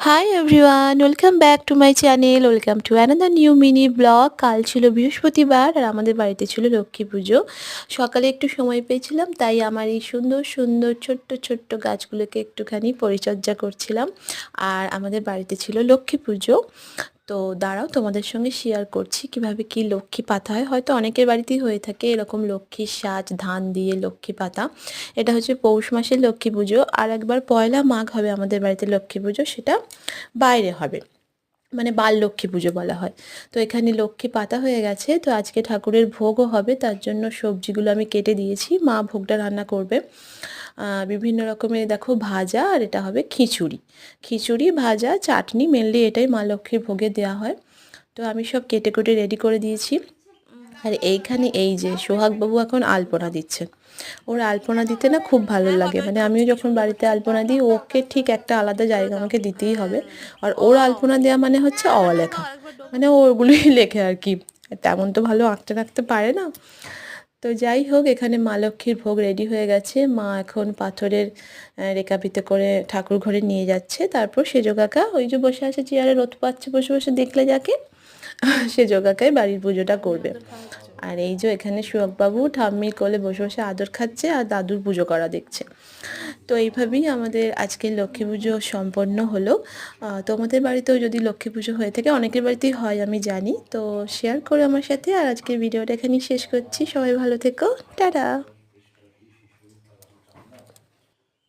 Hi everyone, welcome back to my channel. Welcome to another new mini blog. কাল ছিল বৃহস্পতিবার আর আমাদের বাড়িতে ছিল লক্ষ্মী পুজো। সকালে একটু সময় পেয়েছিলাম, তাই আমার এই সুন্দর সুন্দর ছোট্ট ছোট্ট গাছগুলোকে একটুখানি পরিচর্যা করছিলাম। আর আমাদের বাড়িতে ছিল লক্ষ্মী পুজো। তো দাঁড়াও, তোমাদের সঙ্গে শেয়ার করছি কিভাবে কি লক্ষ্মী পাতা হয়। হয়তো অনেকের বাড়িতেই হয়ে থাকে এরকম লক্ষ্মীর সাজ, ধান দিয়ে লক্ষ্মী পাতা। এটা হচ্ছে পৌষ মাসের লক্ষ্মী পুজো। আর একবার পয়লা মাঘ হবে আমাদের বাড়িতে লক্ষ্মী পুজো, সেটা বাইরে হবে, মানে বাল লক্ষ্মী পুজো বলা হয়। তো এখানে লক্ষ্মী পাতা হয়ে গেছে, তো আজকে ঠাকুরের ভোগও হবে, তার জন্য সবজিগুলো আমি কেটে দিয়েছি। মা ভোগটা রান্না করবে। বিভিন্ন রকমের দেখো ভাজা, আর এটা হবে খিচুড়ি। খিচুড়ি, ভাজা, চাটনি, মেনলি এটাই মা লক্ষ্মীর ভোগে দেওয়া হয়। তো আমি সব কেটে কুটে রেডি করে দিয়েছি। আর এইখানে এই যে সোহাগবাবু এখন আলপনা দিচ্ছেন। ওর আলপনা দিতে না খুব ভালো লাগে, মানে আমিও যখন বাড়িতে আলপনা দিই ওকে ঠিক একটা আলাদা জায়গা আমাকে দিতেই হবে। আর ওর আলপনা দেওয়া মানে হচ্ছে লেখা, মানে ও ওগুলোই লেখে আর কি। তেমন তো ভালো আঁকতে রাখতে পারে না। তো যাই হোক, এখানে মা লক্ষ্মীর ভোগ রেডি হয়ে গেছে। মা এখন পাথরের রেকাবিতে করে ঠাকুর ঘরে নিয়ে যাচ্ছে। তারপর সেজো কাকা ওই যে বসে আছে চেয়ারে, রোদ পাচ্ছে বসে বসে, দেখলে যাকে, সেজো কাকাই বাড়ির পুজোটা করবে। আর এই যে এখানে সুয়কবাবু ঠাম্মির কোলে বসে বসে আদর খাচ্ছে আর দাদুর পুজো করা দেখছে। তো এইভাবেই আমাদের আজকের লক্ষ্মী পুজো সম্পন্ন হলো। তোমাদের বাড়িতেও যদি লক্ষ্মী পুজো হয়ে থাকে, অনেকের বাড়িতেই হয় আমি জানি, তো শেয়ার করো আমার সাথে। আর আজকের ভিডিওটা এখানেই শেষ করছি। সবাই ভালো থেকো, টাটা।